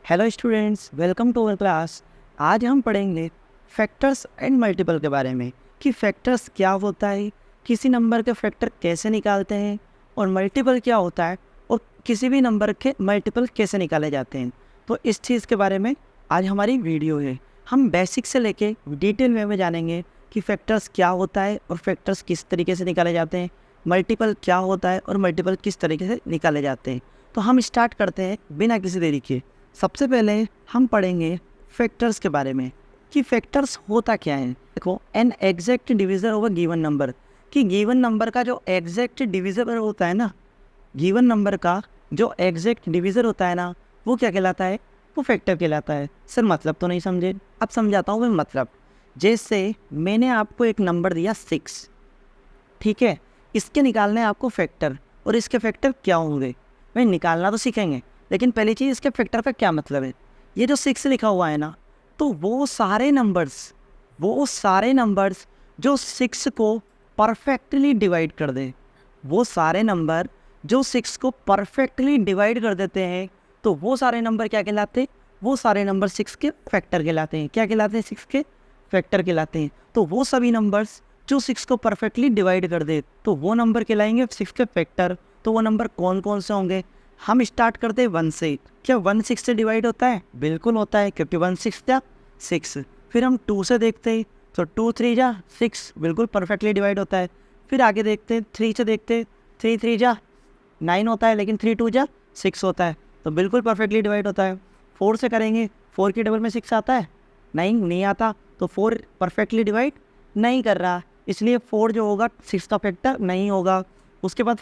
Hello students, welcome to our class. आज हम पढ़ेंगे फैक्टर्स एंड मल्टीपल के बारे में कि फैक्टर्स क्या होता है, किसी नंबर के फैक्टर कैसे निकालते हैं और मल्टीपल क्या होता है और किसी भी नंबर के मल्टीपल कैसे निकाले जाते हैं। तो इस चीज़ के बारे में आज हमारी वीडियो है। हम बेसिक से लेके डिटेल वे में जानेंगे कि फैक्टर्स क्या होता है और फैक्टर्स किस तरीके से निकाले जाते हैं, मल्टीपल क्या होता है और मल्टीपल किस तरीके से निकाले जाते हैं। तो हम स्टार्ट करते हैं बिना किसी देरी के। सबसे पहले हम पढ़ेंगे फैक्टर्स के बारे में कि फैक्टर्स होता क्या है। देखो, an exact divisor over given number, कि गिवन नंबर का जो एग्जैक्ट डिविजर होता है ना, गिवन नंबर का जो एग्जैक्ट डिविजर होता है ना, वो क्या कहलाता है? वो फैक्टर कहलाता है। सर मतलब तो नहीं समझे, अब समझाता हूँ मैं मतलब। जैसे मैंने आपको एक नंबर दिया 6, ठीक है, इसके निकालने हैं आपको फैक्टर, और इसके फैक्टर क्या होंगे भाई निकालना तो सीखेंगे, लेकिन पहली चीज़ इसके फैक्टर का क्या मतलब है। ये जो 6 लिखा हुआ है ना, तो वो सारे नंबर्स जो 6 को परफेक्टली डिवाइड कर दें, वो सारे नंबर जो 6 को परफेक्टली डिवाइड कर देते हैं, तो वो सारे नंबर क्या कहलाते हैं? वो सारे नंबर 6 के फैक्टर कहलाते हैं। क्या कहलाते हैं? 6 के फैक्टर कहलाते हैं। तो वो सभी नंबर्स जो 6 को परफेक्टली डिवाइड कर दे, तो वो नंबर कहलाएंगे 6 के फैक्टर। तो वो नंबर कौन कौन से होंगे? हम स्टार्ट करते हैं 1 से। क्या 1 6 से डिवाइड होता है? बिल्कुल होता है, क्योंकि 1 6 जा 6। फिर हम 2 से देखते हैं, तो 2 3 जा 6, बिल्कुल परफेक्टली डिवाइड होता है। फिर आगे देखते हैं, 3 से देखते हैं, 3 3 जा 9 होता है, लेकिन 3 2 जा 6 होता है, तो बिल्कुल परफेक्टली डिवाइड होता है। 4 से करेंगे, 4 के डबल में 6 आता है? नहीं आता, तो 4 परफेक्टली डिवाइड नहीं कर रहा, इसलिए 4 जो होगा 6 का फैक्टर नहीं होगा। उसके बाद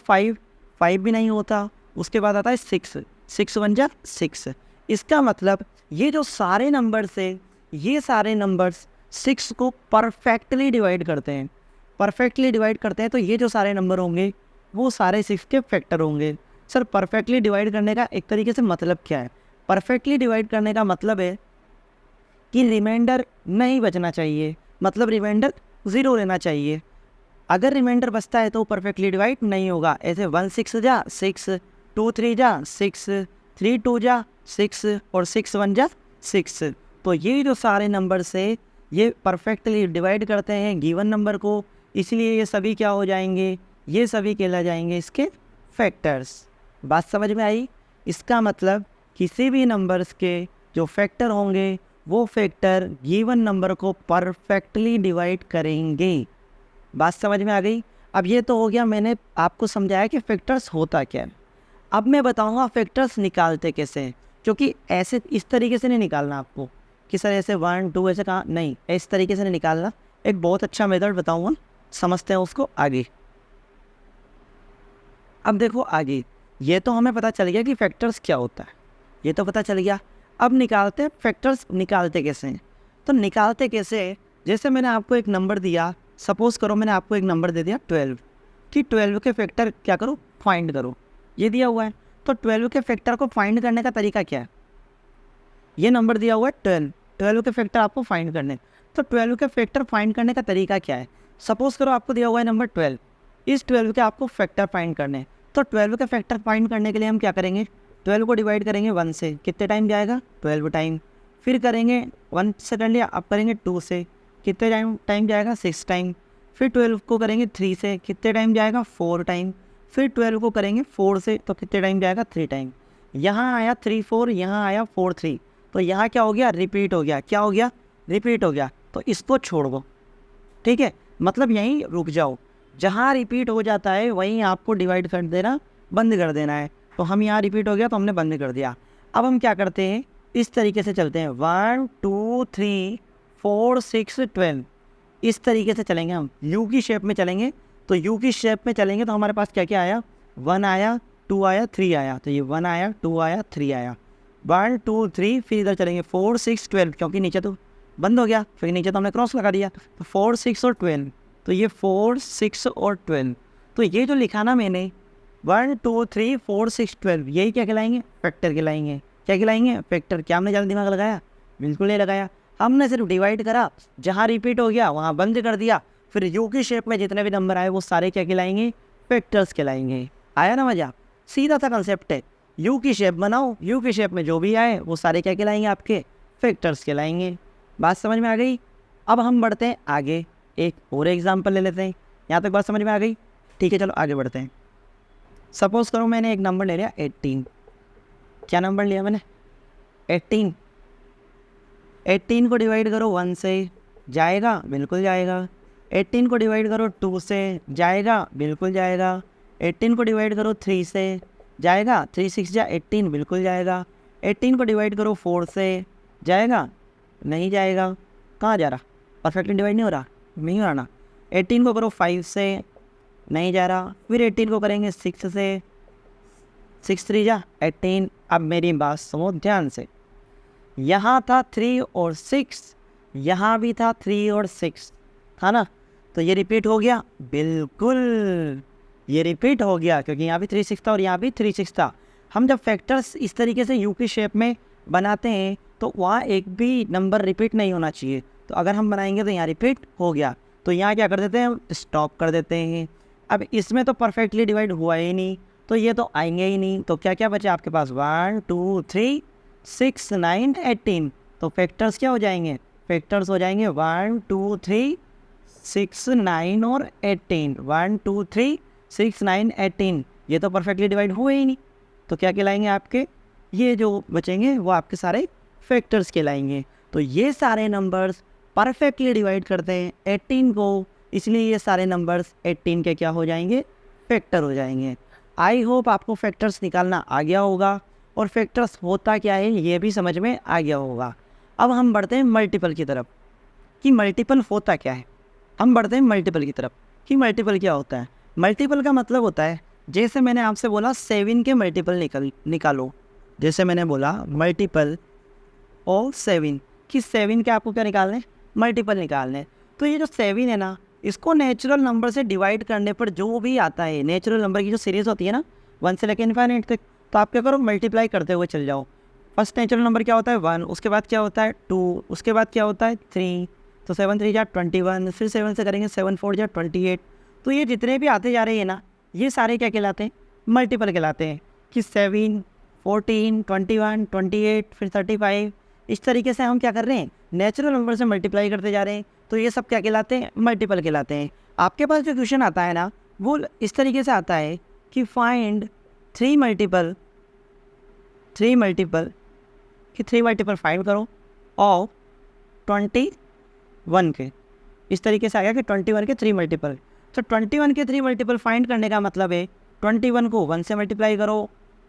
5 भी नहीं होता। उसके बाद आता है 6 1 जा 6। इसका मतलब ये जो सारे नंबर्स है, ये सारे नंबर्स 6 को परफेक्टली डिवाइड करते हैं। परफेक्टली डिवाइड करते हैं, तो ये जो सारे नंबर होंगे वो सारे 6 के फैक्टर होंगे। सर परफेक्टली डिवाइड करने का एक तरीके से मतलब क्या है? परफेक्टली डिवाइड करने का मतलब है कि रिमाइंडर नहीं बचना चाहिए, मतलब रिमाइंडर 0 रहना चाहिए। अगर रिमाइंडर बचता है तो परफेक्टली डिवाइड नहीं होगा। ऐसे 1 6 जा 6, 2 3 जा 6, 3 2 जा 6 और 6 1 जा 6। तो ये जो सारे नंबर्स है, ये परफेक्टली डिवाइड करते हैं गिवन नंबर को, इसलिए ये सभी क्या हो जाएंगे? ये सभी कहला जाएंगे इसके फैक्टर्स। बात समझ में आई? इसका मतलब किसी भी नंबर्स के जो फैक्टर होंगे, वो फैक्टर गिवन नंबर को परफेक्टली डिवाइड करेंगे। बात समझ में आ गई? अब ये तो हो गया, मैंने आपको समझाया कि फैक्टर्स होता क्या है। अब मैं बताऊंगा फैक्टर्स निकालते कैसे हैं, क्योंकि ऐसे इस तरीके से नहीं निकालना आपको कि सर ऐसे 1 2 ऐसे कहाँ, नहीं, इस तरीके से नहीं निकालना। एक बहुत अच्छा मेथड बताऊंगा, समझते हैं उसको आगे। अब देखो आगे, ये तो हमें पता चल गया कि फैक्टर्स क्या होता है, ये तो पता चल गया। अब निकालते हैं फैक्टर्स निकालते कैसे हैं। तो निकालते कैसे हैं, जैसे मैंने आपको एक नंबर दिया, सपोज करो मैंने आपको एक नंबर दे दिया 12, कि 12 के फैक्टर क्या करो? फाइंड करो। ये दिया हुआ है, तो 12 के फैक्टर को फाइंड करने का तरीका क्या है? ये नंबर दिया हुआ है 12 के फैक्टर आपको फाइंड करने। तो 12 के फैक्टर फाइंड करने का तरीका क्या है? सपोज करो आपको दिया हुआ है नंबर 12, इस 12 के आपको फैक्टर फाइंड करने। तो 12 के फैक्टर फाइंड करने के लिए हम क्या करेंगे? 12 को डिवाइड करेंगे 1 से, कितने टाइम जाएगा? 12 टाइम। फिर करेंगे 1 से कर लिया, अब करेंगे 2 से, कितने टाइम जाएगा? 6 टाइम। फिर 12 को करेंगे 3 से, कितने टाइम जाएगा? 4 टाइम। फिर 12 को करेंगे 4 से, तो कितने टाइम जाएगा? 3 टाइम। यहाँ आया 3 4, यहाँ आया 4 3, तो यहाँ क्या हो गया? रिपीट हो गया। क्या हो गया? रिपीट हो गया। तो इसको छोड़ दो, ठीक है, मतलब यहीं रुक जाओ। जहाँ रिपीट हो जाता है वहीं आपको डिवाइड कर देना, बंद कर देना है। तो हम यहाँ रिपीट हो गया तो हमने बंद कर दिया। अब हम क्या करते हैं? इस तरीके से चलते हैं, 1 2 3 4 6 12, इस तरीके से चलेंगे हम, यू की शेप में चलेंगे। तो यू की शेप में चलेंगे तो हमारे पास क्या क्या आया? 1 आया, 2 आया, 3 आया। तो ये 1 आया, 2 आया, 3 आया, 1 2 3। फिर इधर चलेंगे 4 6 12, क्योंकि नीचे तो बंद हो गया, फिर नीचे तो हमने क्रॉस लगा दिया। तो 4 6 और 12, तो ये 4 6 और 12। तो ये जो लिखा ना मैंने 1 2 3 4 6 12, यही क्या कहलाएंगे? फैक्टर कहलाएंगे। क्या कहलाएंगे? फैक्टर। क्या हमने ज़्यादा दिमाग लगाया? बिल्कुल नहीं लगाया। हमने सिर्फ डिवाइड करा, जहाँ रिपीट हो गया वहाँ बंद कर दिया। फिर यू की शेप में जितने भी नंबर आए वो सारे क्या कहलाएंगे? फैक्टर्स कहलाएंगे। आया ना मजा? सीधा सा कंसेप्ट है। यू की शेप बनाओ, यू की शेप में जो भी आए वो सारे क्या कहलाएंगे, आपके फैक्टर्स कहलाएंगे। बात समझ में आ गई। अब हम बढ़ते हैं आगे, एक और एग्जाम्पल ले लेते हैं। यहाँ तक बात समझ में आ गई? ठीक है, चलो आगे बढ़ते हैं। सपोज करो मैंने एक नंबर ले लिया 18। क्या नंबर लिया मैंने? 18। 18 को डिवाइड करो 1 से, जाएगा? बिल्कुल जाएगा। 18 को डिवाइड करो 2 से, जाएगा? बिल्कुल जाएगा। 18 को डिवाइड करो 3 से, जाएगा? 3 6 जा 18, बिल्कुल जाएगा। 18 को डिवाइड करो 4 से, जाएगा? नहीं जाएगा। कहाँ जा रहा? परफेक्टली डिवाइड नहीं हो रहा, नहीं हो रहा ना। 18 को करो 5 से, नहीं जा रहा। फिर 18 को करेंगे 6 से, 6 3 जा 18। अब मेरी बात सुनो ध्यान से, यहाँ था 3 और 6, यहाँ भी था 3 और 6, था ना? तो ये रिपीट हो गया? बिल्कुल ये रिपीट हो गया, क्योंकि यहाँ भी 3 6 था और यहाँ भी 3 6 था। हम जब फैक्टर्स इस तरीके से यू की शेप में बनाते हैं तो वहाँ एक भी नंबर रिपीट नहीं होना चाहिए। तो अगर हम बनाएंगे तो यहाँ रिपीट हो गया, तो यहाँ क्या कर देते हैं, स्टॉप कर देते हैं। अब इसमें तो परफेक्टली डिवाइड हुआ ही नहीं, तो ये तो आएंगे ही नहीं। तो क्या क्या बचे आपके पास? 1 2 3 6 9 18। तो फैक्टर्स क्या हो जाएंगे? फैक्टर्स हो जाएंगे 1 2 3 6 9 और 18। 1 2 3 6 9 18। ये तो परफेक्टली डिवाइड हुए ही नहीं, तो क्या कहलाएंगे आपके? ये जो बचेंगे वो आपके सारे फैक्टर्स कहलाएंगे। तो ये सारे नंबर्स परफेक्टली डिवाइड करते हैं 18 को, इसलिए ये सारे नंबर्स 18 के क्या हो जाएंगे? फैक्टर हो जाएंगे। आई होप आपको फैक्टर्स निकालना आ गया होगा और फैक्टर्स होता क्या है ये भी समझ में आ गया होगा। अब हम बढ़ते हैं मल्टीपल की तरफ कि मल्टीपल होता क्या है। हम बढ़ते हैं मल्टीपल की तरफ कि मल्टीपल क्या होता है। मल्टीपल का मतलब होता है, जैसे मैंने आपसे बोला 7 के मल्टीपल निकालो। जैसे मैंने बोला मल्टीपल और 7 कि 7 के आपको क्या निकालने? मल्टीपल निकालने। तो ये जो 7 है ना, इसको नेचुरल नंबर से डिवाइड करने पर जो भी आता है, नेचुरल नंबर की जो सीरीज़ होती है ना 1 से लेकर इनफाइनाइट तक, तो आप क्या करो? मल्टीप्लाई करते हुए चल जाओ। फर्स्ट नेचुरल नंबर क्या होता है? 1, उसके बाद क्या होता है? 2, उसके बाद क्या होता है? 3। तो 7 3 जा 21, फिर 7 से करेंगे 7 4 जा 28। तो ये जितने भी आते जा रहे हैं ना, ये सारे क्या कहलाते हैं? मल्टीपल कहलाते हैं कि 7 14 21 28 फिर 35। इस तरीके से हम क्या कर रहे हैं? नेचुरल नंबर से मल्टीप्लाई करते जा रहे हैं। तो ये सब क्या कहलाते हैं? मल्टीपल कहलाते हैं। आपके पास जो क्वेश्चन आता है ना, वो इस तरीके से आता है कि फाइंड 3 मल्टीपल कि 3 मल्टीपल फाइंड करो और 21 के। इस तरीके से आ गया कि 21 के 3 मल्टीपल। तो 21 के 3 मल्टीपल फाइंड करने का मतलब है 21 को 1 से मल्टीप्लाई करो,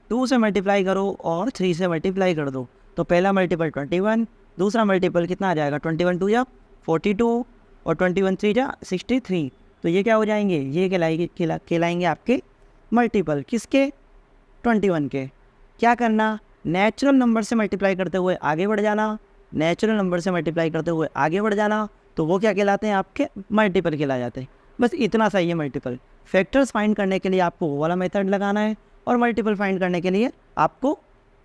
2 से मल्टीप्लाई करो और 3 से मल्टीप्लाई कर दो। तो पहला मल्टीपल 21, दूसरा मल्टीपल कितना आ जाएगा? 21 2 जा 42 और 21 3 जा 63। तो ये क्या हो जाएंगे? ये कहलाएंगे आपके मल्टीपल। किसके? 21 के। क्या करना? नेचुरल नंबर से मल्टीप्लाई करते हुए आगे बढ़ जाना, नेचुरल नंबर से मल्टीप्लाई करते हुए आगे बढ़ जाना। तो वो क्या कहलाते हैं? आपके मल्टीपल कहला जाते हैं। बस इतना सा ही है मल्टीपल। फैक्टर्स फाइंड करने के लिए आपको वो वाला मेथड लगाना है और मल्टीपल फाइंड करने के लिए आपको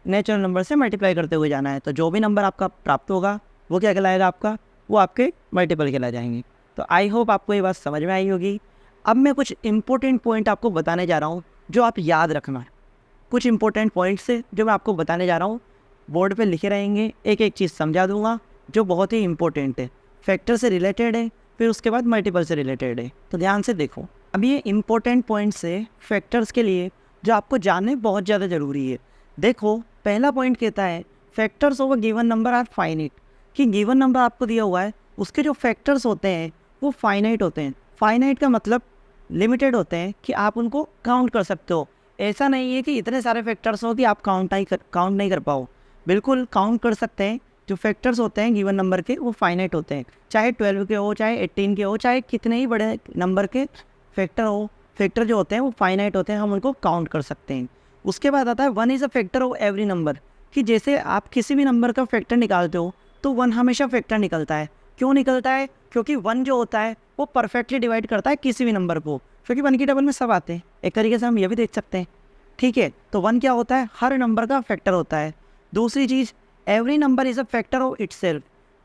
नेचुरल नंबर से मल्टीप्लाई करते हुए जाना है। तो जो भी नंबर आपका प्राप्त होगा वो क्या कहलाएगा आपका? वो आपके मल्टीपल कहला जाएंगे। तो आई होप आपको ये बात समझ में आई होगी। अब मैं कुछ इंपॉर्टेंट पॉइंट आपको बताने जा रहा हूँ जो आप याद रखना है। कुछ इंपॉर्टेंट पॉइंट्स है जो मैं आपको बताने जा रहा हूँ, बोर्ड पे लिखे रहेंगे, एक एक चीज़ समझा दूंगा जो बहुत ही इंपॉर्टेंट है, फैक्टर से रिलेटेड है, फिर उसके बाद मल्टीपल से रिलेटेड है। तो ध्यान से देखो। अब ये इंपॉर्टेंट पॉइंट्स है फैक्टर्स के लिए जो आपको जानने बहुत ज़्यादा ज़रूरी है। देखो, पहला पॉइंट कहता है factors of a given number are finite, कि गिवन नंबर आपको दिया हुआ है उसके जो फैक्टर्स होते हैं वो फाइनाइट होते हैं। फाइनाइट का मतलब लिमिटेड होते हैं कि आप उनको काउंट कर सकते हो। ऐसा नहीं है कि इतने सारे फैक्टर्स हो कि आप काउंट नहीं कर पाओ। बिल्कुल काउंट कर सकते हैं। जो फैक्टर्स होते हैं गिवन नंबर के वो फाइनाइट होते हैं, चाहे 12 के हो, चाहे 18 के हो, चाहे कितने ही बड़े नंबर के फैक्टर हो। फैक्टर जो होते हैं वो फाइनाइट होते हैं, हम उनको काउंट कर सकते हैं। उसके बाद आता है 1 is a factor of every number, कि जैसे आप किसी भी नंबर का फैक्टर निकालते हो तो 1 हमेशा फैक्टर निकलता है। क्यों निकलता है? क्योंकि 1 जो होता है वो परफेक्टली डिवाइड करता है किसी भी नंबर को, क्योंकि 1 की टेबल में सब आते हैं। एक तरीके से हम ये भी देख सकते हैं, ठीक है। तो 1 क्या होता है? हर नंबर का फैक्टर होता है। दूसरी चीज़, every number is a factor of itself,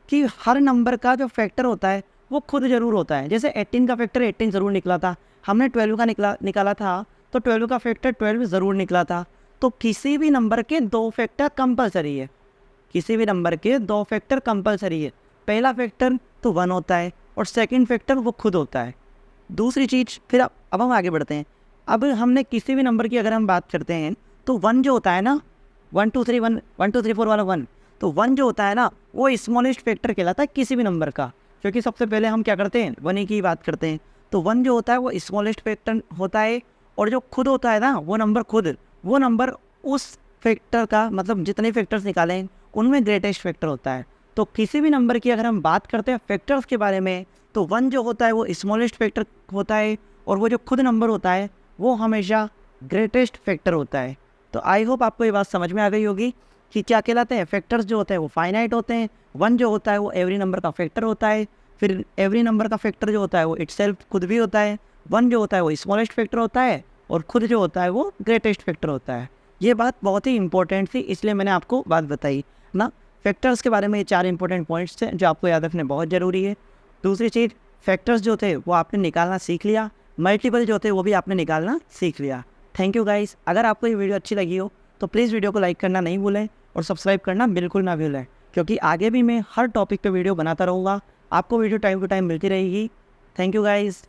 कि हर नंबर का जो फैक्टर होता है वो खुद ज़रूर होता है। जैसे 18 का फैक्टर 18 ज़रूर निकला था, हमने 12 का निकाला था तो 12 का फैक्टर 12 ज़रूर निकला था। तो किसी भी नंबर के 2 फैक्टर कंपलसरी है, किसी भी नंबर के 2 फैक्टर कंपलसरी है। पहला फैक्टर तो 1 होता है और सेकंड फैक्टर वो खुद होता है। दूसरी चीज़ फिर अब हम आगे बढ़ते हैं। अब हमने किसी भी नंबर की अगर हम बात करते हैं तो 1 जो होता है ना, 1 2 3 1 1 2 3 4 वाला 1, तो 1 जो होता है ना वो स्मॉलेस्ट फैक्टर कहलाता है किसी भी नंबर का, क्योंकि सबसे पहले हम क्या करते हैं 1 ही की बात करते हैं। तो 1 जो होता है वो स्मॉलेस्ट फैक्टर होता है और जो खुद होता है ना वो नंबर उस फैक्टर का, मतलब जितने फैक्टर्स निकाले हैं उनमें ग्रेटेस्ट फैक्टर होता है। तो किसी भी नंबर की अगर हम बात करते हैं फैक्टर्स के बारे में तो 1 जो होता है वो स्मॉलेस्ट फैक्टर होता है और वो जो खुद नंबर होता है वो हमेशा ग्रेटेस्ट फैक्टर होता है। तो आई होप आपको ये बात समझ में आ गई होगी कि क्या कहलाते हैं फैक्टर्स जो होते हैं वो फाइनाइट होते हैं। 1 जो होता है वो एवरी नंबर का फैक्टर होता है, फिर एवरी नंबर का फैक्टर जो होता है वो इटसेल्फ खुद भी होता है। 1 जो होता है वो स्मॉलेस्ट फैक्टर होता है और खुद जो होता है वो ग्रेटेस्ट फैक्टर होता है। ये बात बहुत ही इंपॉर्टेंट थी, इसलिए मैंने आपको बात बताई ना। फैक्टर्स के बारे में ये 4 इंपॉर्टेंट पॉइंट्स थे जो आपको याद रखने बहुत ज़रूरी है। दूसरी चीज़, फैक्टर्स जो थे वो आपने निकालना सीख लिया, मल्टीपल जो थे वो भी आपने निकालना सीख लिया। Thank you guys. अगर आपको ये वीडियो अच्छी लगी हो तो प्लीज़ वीडियो को लाइक करना नहीं भूलें और सब्सक्राइब करना बिल्कुल ना भूलें, क्योंकि आगे भी मैं हर टॉपिक पे वीडियो बनाता रहूँगा, आपको वीडियो टाइम टू टाइम मिलती रहेगी। Thank you guys.